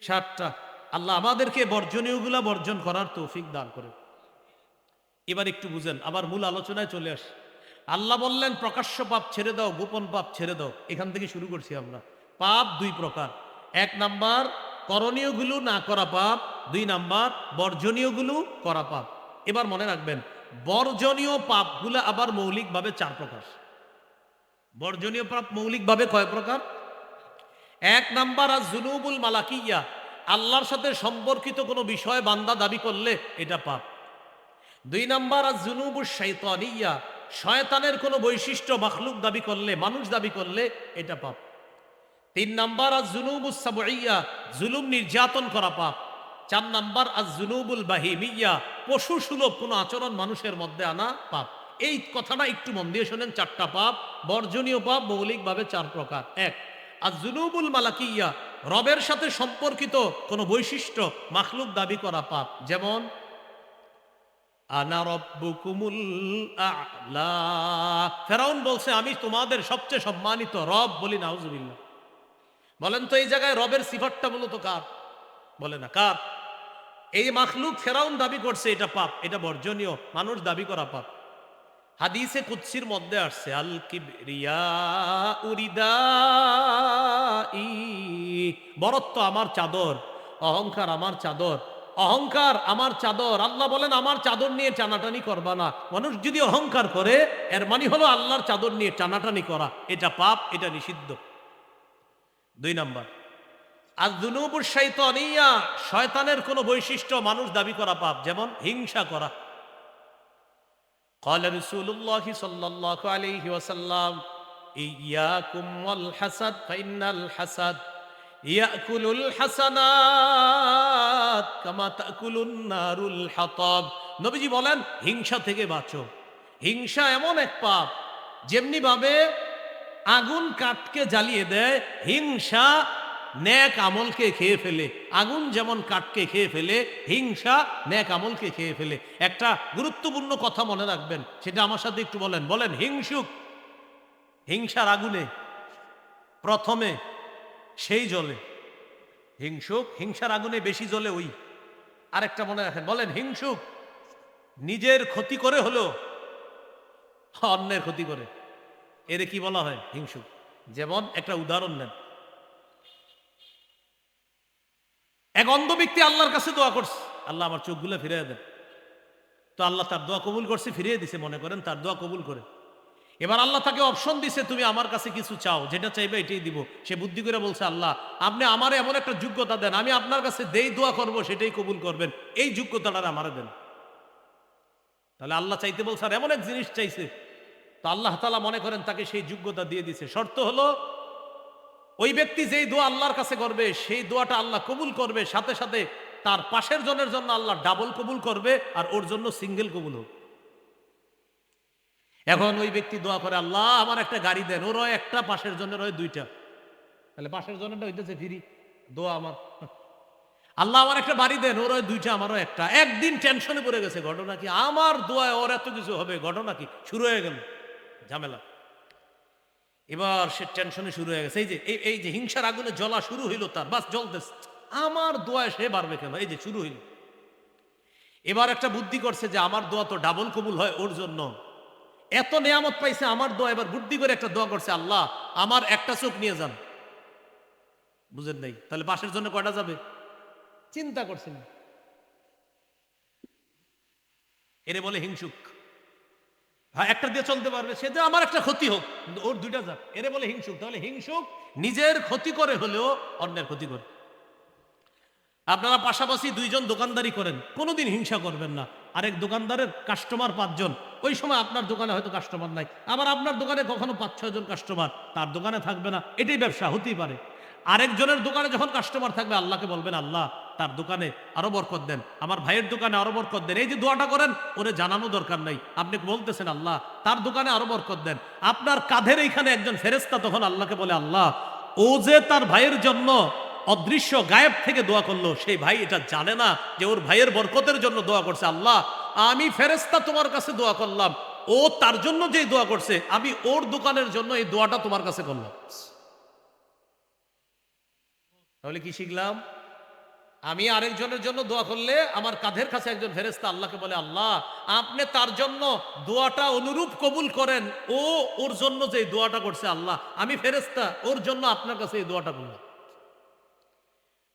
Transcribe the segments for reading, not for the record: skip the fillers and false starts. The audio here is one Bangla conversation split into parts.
7টা। আল্লাহ আমাদেরকে বর্জনীয়গুলা বর্জন করার তৌফিক দান করে। এবার একটু বুঝেন, আবার মূল আলোচনায় চলে আসি। আল্লাহ বললেন প্রকাশ্য পাপ ছেড়ে দাও, গোপন পাপ ছেড়ে দাও। এখান থেকে শুরু করছি আমরা। পাপ 2 প্রকার। 1 নাম্বার করণীয়গুলো না করা পাপ, 2 নাম্বার বর্জনীয়গুলো করা পাপ। এবার মনে রাখবেন, বর্জনীয় পাপগুলো আবার মৌলিকভাবে 4 প্রকার। বর্জনীয় পাপ মৌলিকভাবে কয় প্রকার? 1 নাম্বার আয-যুনুবুল মালাকিয়া, আল্লাহর সাথে সম্পর্কিত কোনো বিষয় বান্দা দাবি করলে এটা পাপ। 2 নাম্বার আয-যুনুবুশ শাইতানিয়া, শয়তানের কোনো বৈশিষ্ট্য মাখলুক দাবি করলে, মানুষ দাবি করলে এটা পাপ। 3 নাম্বার আয-যুনুবুস সাবঈয়া, জুলুম নির্যাতন করা পাপ। 4 নাম্বার আয-যুনুবুল বাহিমিয়া, পশু সুলভ কোনো আচরণ মানুষের মধ্যে আনা পাপ। এই কথাটা একটু মন দিয়ে শোনেন। 4টা পাপ, বর্জনীয় পাপ মৌলিকভাবে 4 প্রকার। 1 আয-যুনুবুল মালাকিয়া, রবের সাথে সম্পর্কিত কোনো বৈশিষ্ট্য মাখলুক দাবি করা পাপ। যেমন আনা রব্বুকুমুল আ'লা, ফেরাউন বলছে আমি তোমাদের সবচেয়ে সম্মানিত রব। বলি নাউজুবিল্লাহ। বলেন তো এই জায়গায় রবের সিফাতটা মূলত কার? বলে না কার? এই মাখলুক ফেরাউন দাবি করছে, এটা পাপ, এটা বর্জনীয়, মানুষ দাবি করা পাপ। হাদিসে কুদসির মধ্যে আসছে আল কিবরিয়া উরিদাই, বরত্ব আমার চাদর, অহংকার আমার চাদর, অহংকার আমার চাদর। আল্লাহ বলেন আমার চাদর নিয়ে টানাটানি করবা না। মানুষ যদি অহংকার করে এর মানে হলো আল্লাহর চাদর নিয়ে টানাটানি করা, এটা পাপ, এটা নিষিদ্ধ। 2 নাম্বার আয-যুনুবুশ শাইতানিয়া, শয়তানের কোনো বৈশিষ্ট্য মানুষ দাবি করা পাপ। যেমন হিংসা করা। قال رسول الله صلى الله عليه وسلم إياكم والحسد فإن الحسد يأكل الحسنات كما تأكل النار الحطب। নবীজি বলেন হিংসা থেকে বাঁচো। হিংসা এমন এক পাপ যেমনি ভাবে আগুন কাঠকে জ্বালিয়ে দেয়, হিংসা নেক আমলকে খেয়ে ফেলে। আগুন যেমন কাঠকে খেয়ে ফেলে, হিংসা নেক আমলকে খেয়ে ফেলে। একটা গুরুত্বপূর্ণ কথা মনে রাখবেন, সেটা আমার সাথে একটু বলেন। বলেন হিংসুক হিংসার আগুনে প্রথমে সেই জ্বলে। হিংসুক হিংসার আগুনে বেশি জ্বলে ওই। আরেকটা মনে রাখেন, বলেন হিংসুক নিজের ক্ষতি করে হলো অন্যের ক্ষতি করে, এর কি বলা হয়? হিংসুক। যেমন একটা উদাহরণ নেন, এক অন্ধ ব্যক্তি আল্লাহর কাছে দোয়া করছে, আল্লাহ আমার চোখগুলো ফিরিয়ে দেন। তো আল্লাহ তার দোয়া কবুল করছে, ফিরিয়ে দিছে, মনে করেন তার দোয়া কবুল করে। এবার আল্লাহ তাকে অপশন দিছে, তুমি আমার কাছে কিছু চাও, যেটা চাইবে এটাই দিব। সে বুদ্ধি করে বলছে আল্লাহ আপনি আমার এমন একটা যোগ্যতা দেন, আমি আপনার কাছে যেই দোয়া করব সেটাই কবুল করবেন, এই যোগ্যতাটা আমারে দেন। তাহলে আল্লাহ চাইতে বলছে আর এমন এক জিনিস চাইছে, তো আল্লাহ তাআলা মনে করেন তাকে সেই যোগ্যতা দিয়ে দিছে। শর্ত হলো ওই ব্যক্তি যেই দোয়া আল্লাহর কাছে করবে সেই দোয়াটা আল্লাহ কবুল করবে, সাথে সাথে তার পাশের জনের জন্য আল্লাহ ডাবল কবুল করবে, আর ওর জন্য সিঙ্গেল কবুল হোক। এখন ওই ব্যক্তি দোয়া করে আল্লাহ আমার একটা গাড়ি দেন, ওর হয় একটা, পাশের জনের হয় 2টা। তাহলে পাশের জনেরটা হইতেছে ফ্রি, দোয়া আমার। আল্লাহ আমার একটা বাড়ি দেন, ওর হয় 2টা, আমারও একটা। একদিন টেনশনে পড়ে গেছে, ঘটনা কি? আমার দোয়ায় ওর এত কিছু হবে, ঘটনা কি? শুরু হয়ে গেল ঝামেলা। এবার সে টেনশনে শুরু হয়ে গেছে। এই যে হিংসার আগুনে জ্বলা শুরু হইলো তার, বাস জ্বলতেছে, আমার দোয়ায় সে বাড়বে কেন? এই যে শুরু হইল। এবার একটা বুদ্ধি করছে যে আমার দোয়া তো ডাবল কবুল হয় ওর জন্য, এত নেয়ামত পাইছে আমার দোয়া। এবার বুদ্ধি করে একটা দোয়া করছে, আল্লাহ আমার একটা চোখ নিয়ে যান। বুঝেন নাই? তাহলে পাশের জন্য কয়টা যাবে? চিন্তা করছেন? এরে বলে হিংসুক। হ্যাঁ, একটা দিয়ে চলতে পারবে, সে যে আমার একটা ক্ষতি হোক, কিন্তু ওর 2টা যাক, এরে বলে হিংসুক। তাহলে হিংসুক নিজের ক্ষতি করে হলেও অন্যের ক্ষতি করে। আপনারা পাশাপাশি 2 জন দোকানদারি করেন, কোনোদিন হিংসা করবেন না। আরেক দোকানদারের কাস্টমার 5 জন, ওই সময় আপনার দোকানে হয়তো কাস্টমার নাই, আবার আপনার দোকানে কখনো 5-6 জন কাস্টমার, তার দোকানে থাকবে না, এটাই ব্যবসা, হতেই পারে। আরেকজনের দোকানে যখন কাস্টমার থাকবে আল্লাহকে বলবেন আল্লাহ তার দোকানে আরো বরকত দেন, আমার ভাইয়ের দোকানে আরো বরকত দেন। এই যে দোয়াটা করেন, ওরে জানানো দরকার নাই, আপনি বলতেছেন আল্লাহ তার দোকানে আরো বরকত দেন। আপনার কাঁধের এইখানে একজন ফেরেশতা তখন আল্লাহকে বলে আল্লাহ ও যে তার ভাইয়ের জন্য অদৃশ্য গায়েব থেকে দোয়া করলো, সেই ভাই এটা জানে না যে ওর ভাইয়ের বরকতের জন্য দোয়া করছে। আল্লাহ আমি ফেরেশতা তোমার কাছে দোয়া করলাম, ও তার জন্য যে দোয়া করছে, আমি ওর দোকানের জন্য এই দোয়াটা তোমার কাছে করলাম। তাহলে কি শিখলাম? আমি আরেকজনের জন্য দোয়া করলে আমার কাঁধের কাছে একজন ফেরেশতা আল্লাহকে বলে, আল্লাহ আপনি তার জন্য দোয়াটা অনুরূপ কবুল করেন, ওর জন্য যে দোয়াটা করছে আল্লাহ, আমি ফেরেশতা ওর জন্য আপনার কাছে এই দোয়াটা করলাম।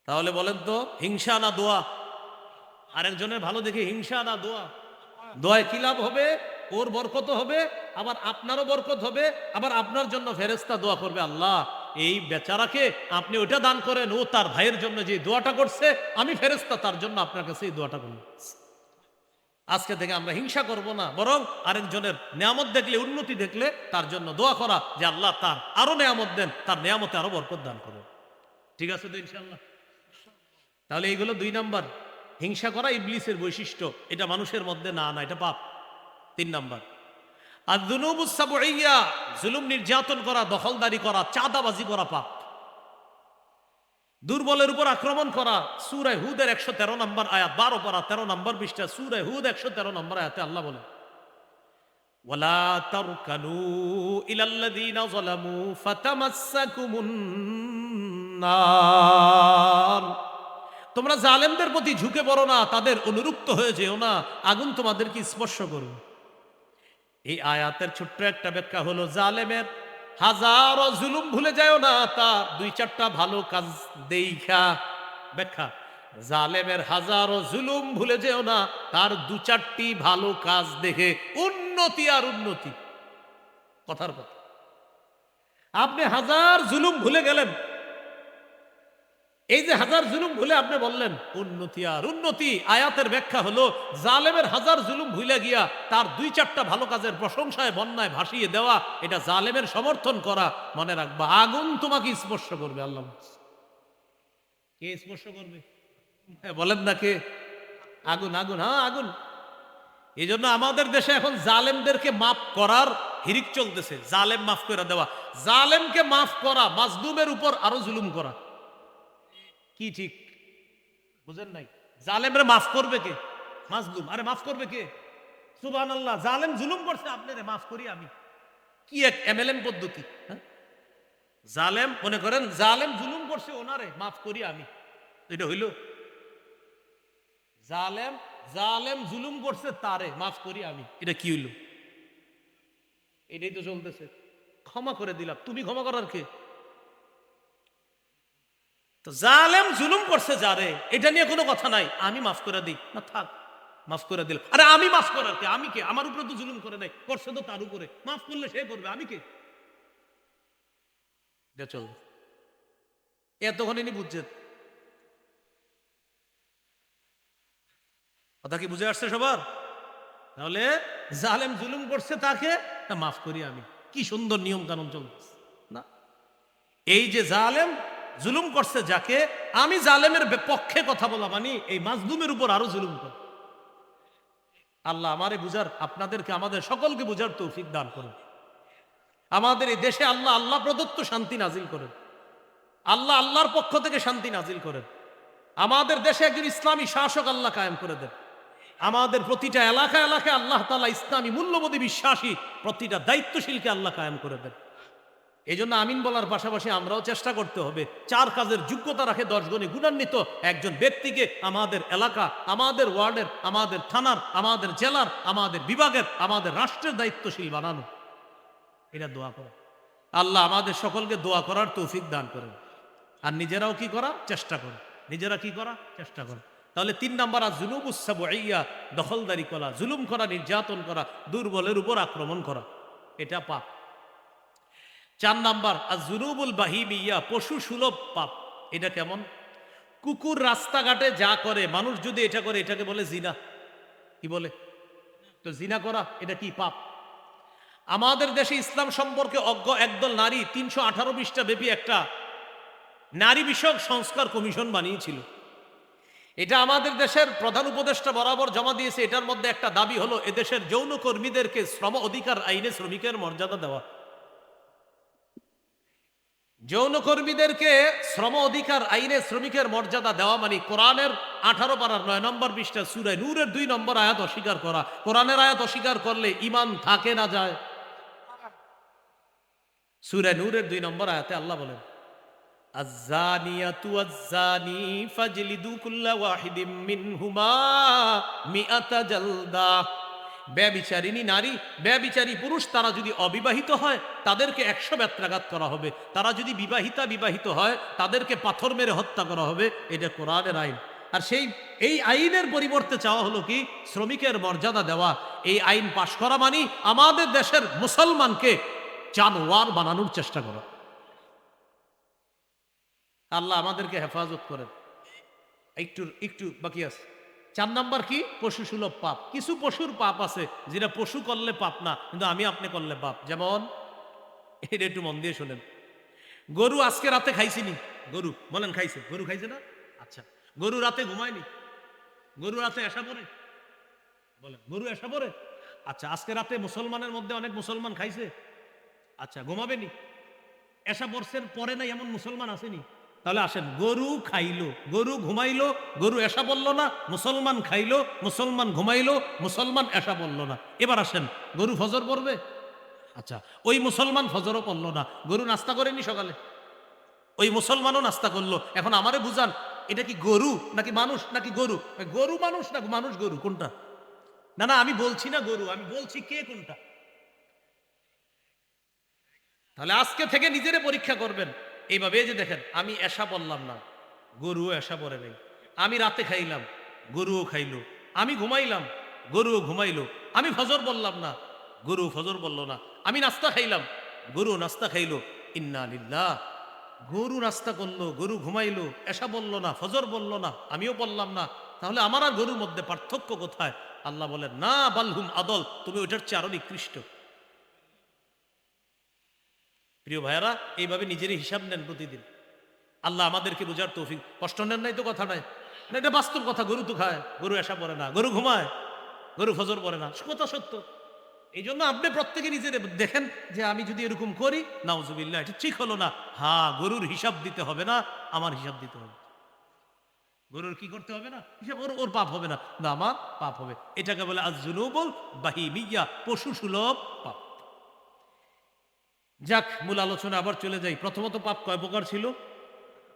তাহলে বলেন তো, হিংসা না দোয়া? আরেকজনের ভালো দেখে হিংসা না দোয়া? দোয়ায় কি লাভ হবে? ওর বরকত হবে, আবার আপনারও বরকত হবে, আবার আপনার জন্য ফেরেশতা দোয়া করবে, আল্লাহ এই বেচারাকে আপনি ওটা দান করেন, ও তার ভাইয়ের জন্য যে দোয়াটা করছে, আমি ফেরেশতা তার জন্য আপনার কাছে এই দোয়াটা করলাম। আজকে থেকে আমরা হিংসা করব না, বরং আরেকজনের নেয়ামত দেখলে, উন্নতি দেখলে তার জন্য দোয়া করা যে আল্লাহ তার আরো নেয়ামত দেন, তার নেয়ামতে আরো বরকত দান করুন। ঠিক আছে তো ইনশাআল্লাহ? তাহলে এইগুলো 2 নাম্বার। হিংসা করা ইবলিসের বৈশিষ্ট্য, এটা মানুষের মধ্যে না, এটা পাপ। 3 নাম্বার আর যুনুবুস সাবউইয়া, জুলুম নির্যাতন করা, দখলদারি করা, চাঁদাবাজি করা পাপ। দুর্বলের উপর আক্রমণ করা, সূরা হুদের 113 নম্বর আয়াত, 12 পারা 13 নম্বর পৃষ্ঠা, সূরা হুদ 113 নম্বর আয়াতে আল্লাহ বলেন, ওয়ালা তারকানু ইলাল্লাযীনা যালামু ফাতামাসসাকুমুন নার। তোমরা জালেমদের প্রতি ঝুঁকে পড়ো না, তাদের অনুরুক্ত হয়ে যেও না, আগুন তোমাদেরকে স্পর্শ করবে। এই আয়াতের ছোট্ট একটা ব্যাখ্যা হলো, জালেমের হাজারো জুলুম ভুলে যাও না, তার 2-4টা ভালো কাজ দেখা। ব্যাখ্যা, জালেমের হাজারো জুলুম ভুলে যেও না, তার 2-4টি ভালো কাজ দেখে উন্নতি আর উন্নতি। কথার কথা, আপনি হাজার জুলুম ভুলে গেলেন, এই যে হাজার জুলুম ভুলে আপনি বললেন উন্নতি আর উন্নতি, আয়াতের ব্যাখ্যা হলো জালেমের হাজার জুলুম ভুলে গিয়া তার 2-4টা ভালো কাজের প্রশংসায় বন্যায় ভাসিয়ে দেওয়া, এটা জালেমের সমর্থন করা। মনে রাখবা, আগুন তোমাকে স্পর্শ করবে। আল্লাহ কে স্পর্শ করবে? বলেন না কে? আগুন, আগুন, হ্যাঁ আগুন। এই জন্য আমাদের দেশে এখন জালেমদেরকে মাফ করার হিরিক চলতেছে, জালেম মাফ করে দেওয়া। জালেমকে মাফ করা, মাজলুমের উপর আরো জুলুম করা। কি ঠিক বুঝেন নাই? জালেমরে মাফ করবে কে? মাজলুম। আরে মাফ করবে কে? সুবহানাল্লাহ। জালেম জুলুম করছে, আপনারে মাফ করি আমি। কি এক এমএলএম পদ্ধতি! জালেম মনে করেন জালেম জুলুম করছে, ওনারে মাফ করি আমি, এটা হইল? জালেম জালেম জুলুম করছে, তারে মাফ করি আমি, এটা কি হইল? এটাই তো চলতেছে। ক্ষমা করে দিলাম, তুমি ক্ষমা করার কে? তো জালেম জুলুম করছে যারে, এটা নিয়ে কোনো কথা নাই, আমি মাফ করে দিই না, থাক মাফ করে দিলাম। আরে আমি মাফ করার কে? আমি কে? আমার উপরে তো জুলুম করে নাই, করছে তো তার উপরে, মাফ করলে সে করবে, আমি কে? চল, এতক্ষণ ইনি বুঝছেন কথা কি বুঝে আসছে সবার? তাহলে জালেম জুলুম করছে, তাকে মাফ করি আমি, কি সুন্দর নিয়ম কানুন চলতেছে না? এই যে জালেম জুলুম করছে যাকে, আমি জালেমের পক্ষে কথা বলা মানে এই মাজলুমের উপর আরো জুলুম কর। আল্লাহ আমারে বুঝার, আপনাদেরকে, আমাদের সকলকে বুঝার তৌফিক দান করুন। আমাদের এই দেশে আল্লাহ আল্লাহ প্রদত্ত শান্তি নাজিল করেন, আল্লাহ আল্লাহর পক্ষ থেকে শান্তি নাজিল করেন। আমাদের দেশে একজন ইসলামী শাসক আল্লাহ কায়েম করে দেন। আমাদের প্রতিটা এলাকা এলাকায় আল্লাহ তাআলা ইসলামী মূল্যবোধে বিশ্বাসী প্রতিটা দায়িত্বশীলকে আল্লাহ কায়েম করে দেন। এই জন্য আমিন বলার পাশাপাশি আমরাও চেষ্টা করতে হবে, 4 কাজের যোগ্যতা রাখে 10 গুণে গুণান্বিত একজন ব্যক্তিকে আমাদের এলাকা, আমাদের ওয়ার্ডের, আমাদের থানার, আমাদের জেলার, আমাদের বিভাগের, আমাদের রাষ্ট্রের দায়িত্বশীল বানানো। এটা দোয়া করা। আল্লাহ আমাদের সকলকে দোয়া করার তৌফিক দান করেন। আর নিজেরাও কি করা চেষ্টা করো, নিজেরা কি করা চেষ্টা করো। তাহলে 3 নাম্বার, আর যুনুবুস সাবউইয়া, দখলদারি করা, জুলুম করা, নির্যাতন করা, দুর্বলের উপর আক্রমণ করা, এটা পাপ। 4 নাম্বার, আর যুনুবুল বাহিমিয়া, পশু সুলভ পাপ। এটা কেমন? কুকুর রাস্তাঘাটে যা করে, মানুষ যদি এটা করে, এটাকে বলে জিনা। কি বলে? তো জিনা করা এটা কি? পাপ। আমাদের দেশে ইসলাম সম্পর্কে অজ্ঞ একদল নারী 318 পৃষ্ঠা ব্যাপী একটা নারী বিষয়ক সংস্কার কমিশন বানিয়েছিল। এটা আমাদের দেশের প্রধান উপদেষ্টা বরাবর জমা দিয়েছে। এটার মধ্যে একটা দাবি হলো এদেশের যৌন কর্মীদেরকে শ্রম অধিকার আইনে শ্রমিকের মর্যাদা দেওয়া। যৌন কর্মীদেরকে শ্রম অধিকার আইনে শ্রমিকের মর্যাদা দেওয়া মানে কোরআনের 18 পারার 9 নম্বর পৃষ্ঠা সূরা নূরের 2 নম্বর আয়াত অস্বীকার করা। কোরআনের আয়াত অস্বীকার করলে ঈমান থাকে না যায়? সূরা নূরের 2 নম্বর আয়াতে আল্লাহ বলেন, আয-যানিয়াতু ওয়াজ-যানি ফাজলিদু কুল্লা ওয়াহিদিম মিনহুমা মিআতা জালদা। ব্যভিচারিণী নারী, ব্যভিচারী পুরুষ তারা যদি অবিবাহিত হয় তাদেরকে 100 বেত্রাঘাত করা হবে, তারা যদি বিবাহিত হয় তাদেরকে পাথর মেরে হত্যা করা হবে। এটা কোরআনের আইন। আর এই আইনের পরিবর্তে চাওয়া হলো কি? শ্রমিকের মর্যাদা দেওয়া। এই আইন পাশ করা মানে আমাদের দেশের মুসলমানকে জানোয়ার বানানোর চেষ্টা করা। আল্লাহ আমাদেরকে হেফাজত করেন। একটু একটু বাকি আছে। 4 নাম্বার কি? পশু সুলভ পাপ। কিছু পশুর পাপ আছে যেটা পশু করলে পাপ না, কিন্তু আমি আপনি করলে পাপ। যেমন, এটা একটু মন দিয়ে শোনেন। গরু আজকে রাতে খাইছিনি? গরু বলেন খাইছে? গরু খাইছে না? আচ্ছা, গরু রাতে ঘুমায়নি? গরু রাতে এসা পড়ে? বলেন, গরু এসা পড়ে? আচ্ছা, আজকে রাতে মুসলমানের মধ্যে অনেক মুসলমান খাইছে? আচ্ছা, ঘুমাবেনি? এসা পড়ছেন পরে নাই এমন মুসলমান আসেনি? তাহলে আসেন, গরু খাইলো, গরু ঘুমাইলো, গরু এসা বলল না, মুসলমান খাইলো, মুসলমান ঘুমাইলো, মুসলমান এসা বলল না। এবার আসেন, গরু ফজর পড়বে? আচ্ছা, ওই মুসলমান ফজরও পড়ল না, গরু নাস্তা করেনি সকালে? ওই মুসলমানও নাস্তা করলো। এখন আমারে বুঝান, এটা কি গরু নাকি মানুষ নাকি গরু? গরু মানুষ না মানুষ গরু, কোনটা? না না, আমি বলছি না গরু, আমি বলছি কে কোনটা। তাহলে আজকে থেকে নিজেরে পরীক্ষা করবেন। এইভাবে যে দেখেন, আমি এসা বললাম না, গরুও এসা পড়ে নেই। আমি রাতে খাইলাম, গরুও খাইলো। আমি ঘুমাইলাম, গরুও ঘুমাইলো। আমি ফজর বললাম না, গরু ফজর বলল না। আমি নাস্তা খাইলাম, গরু নাস্তা খাইলো। ইন্না লিল্লাহ। গরু নাস্তা করলো, গরু ঘুমাইলো, এসা বলল না, ফজর বলল না, আমিও বললাম না। তাহলে আমার আর গরুর মধ্যে পার্থক্য কোথায়? আল্লাহ বলেন, না বালহুম আদল, তুমি ওইটার চেয়ে আরো নিকৃষ্ট। প্রিয় ভাইয়ারা, এইভাবে নিজেরই হিসাব নেন প্রতিদিন। আল্লাহ আমাদেরকে বোঝার তৌফিক। কষ্ট নেন নাই তো কথা নাই না, এটা বাস্তব কথা। গরু তো খায়, গরু এসা পড়ে না, গরু ঘুমায়, গরু ফজর পড়ে না, কথা সত্য। এই জন্য আপনি প্রত্যেকে নিজের দেখেন যে আমি যদি এরকম করি, নাউজুবিল্লাহ, এটা ঠিক হলো না। হ্যাঁ, গরুর হিসাব দিতে হবে না, আমার হিসাব দিতে হবে। গরুর কি করতে হবে না? হিসাব। ওর পাপ হবে না, না আমার পাপ হবে। এটাকে বলে আয-যুনুবুল বাহিমিয়া, পশু সুলভ পাপ। যাক, মূল আলোচনা আবার চলে যাই। প্রথমত, পাপ কয় প্রকার ছিল?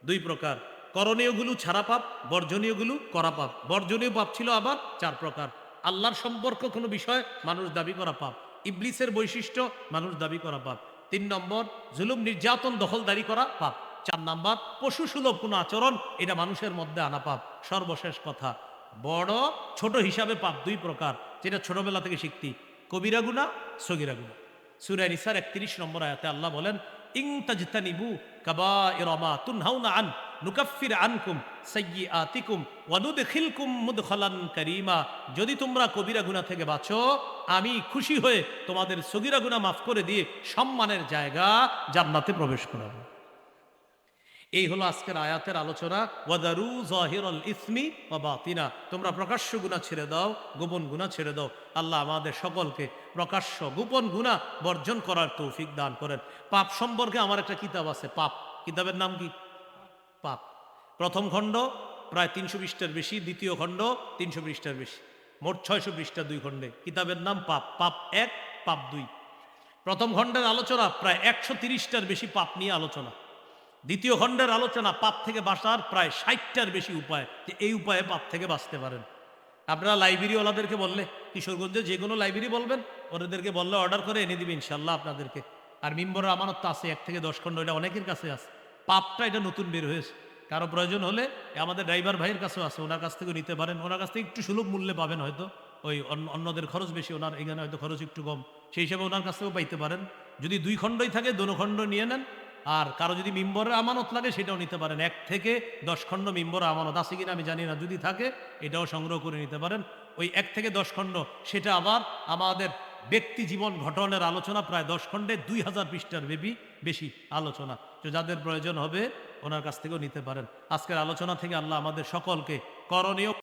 2 প্রকার। করণীয়গুলো ছাড়া পাপ, বর্জনীয়গুলো করা পাপ। বর্জনীয় পাপ ছিল আবার 4 প্রকার। আল্লাহর সম্পর্ক কোনো বিষয় মানুষ দাবি করা পাপ। ইবলিসের বৈশিষ্ট্য মানুষ দাবি করা পাপ। 3 নম্বর, জুলুম নির্যাতন দখলদারি করা পাপ। 4 নম্বর, পশু সুলভ কোনো আচরণ, এটা মানুষের মধ্যে আনা পাপ। সর্বশেষ কথা, বড় ছোট হিসাবে পাপ 2 প্রকার, যেটা ছোটবেলা থেকে শিখতি। কবিরা গুনাহ, সগীরা গুনাহ। সূরা নিসার 31 নম্বর আয়াতে আল্লাহ বলেন, ইন তাজতানিবু কাবাইরা মা তুনহাউনা আন নুকাফির আনকুম সাইয়্যাতিকুম ওয়া নুদখিলকুম মুদখালান কারীমা। যদি তোমরা কবিরা গুনাহ থেকে বাঁচো, আমি খুশি হয়ে তোমাদের সগীরা গুনাহ মাফ করে দিয়ে সম্মানের জায়গা জান্নাতে প্রবেশ করাবো। এই হলো আজকের আয়াতের আলোচনা। ওয়াদারু যাহিরাল ইসমি ওয়া বাতিনা, তোমরা প্রকাশ্য গুনাহ ছেড়ে দাও, গোপন গুনাহ ছেড়ে দাও। আল্লাহ আমাদের সকলকে প্রকাশ্য গোপন গুনাহ বর্জন করার তৌফিক দান করেন। পাপ সম্পর্কে আমার একটা কিতাব আছে, পাপ। কিতাবের নাম কি? পাপ। প্রথম খণ্ড প্রায় 300 পৃষ্ঠার বেশি, দ্বিতীয় খণ্ড 300 পৃষ্ঠার বেশি, মোট 600 পৃষ্ঠা 2 খণ্ডে। কিতাবের নাম পাপ। পাপ 1, পাপ 2। প্রথম খণ্ডের আলোচনা প্রায় 130টার বেশি পাপ নিয়ে আলোচনা। দ্বিতীয় খণ্ডের আলোচনা পাপ থেকে বাঁচার প্রায় 60টার বেশি উপায়, যে এই উপায়ে পাপ থেকে বাঁচতে পারেন। আপনারা লাইব্রেরিওয়ালাদেরকে বললে, কিশোরগঞ্জে যে কোনো লাইব্রেরি বলবেন, ওদেরকে বললে অর্ডার করে এনে দিবে ইনশাল্লাহ আপনাদেরকে। আর মিম্বরের আমানত তো আছে 1 থেকে 10 খণ্ড, এটা অনেকের কাছে আছে। পাপটা এটা নতুন বের হয়েছে, কারো প্রয়োজন হলে আমাদের ড্রাইভার ভাইয়ের কাছেও আছে, ওনার কাছ থেকে নিতে পারেন। ওনার কাছ থেকে একটু সুলভ মূল্যে পাবেন হয়তো, ওই অন্যদের খরচ বেশি, ওনার এখানে হয়তো খরচ একটু কম, সেই হিসাবে ওনার কাছ থেকেও পাইতে পারেন। যদি 2 খণ্ডই থাকে, 2 খণ্ড নিয়ে নেন। আর কারো যদি মিম্বরের আমানত লাগে, সেটাও নিতে পারেন। 1 থেকে 10 খণ্ড মিম্বরের আমানত আছে কিনা আমি জানি না, যদি থাকে এটাও সংগ্রহ করে নিতে পারেন। ওই 1 থেকে 10 খণ্ড, সেটা আবার আমাদের ব্যক্তি জীবন ঘটনের আলোচনা, প্রায় 10 খণ্ডে 2000 পৃষ্ঠার বেশি আলোচনা। তো যাদের প্রয়োজন হবে ওনার কাছ থেকেও নিতে পারেন। আজকের আলোচনা থেকে আল্লাহ আমাদের সকলকে করণীয়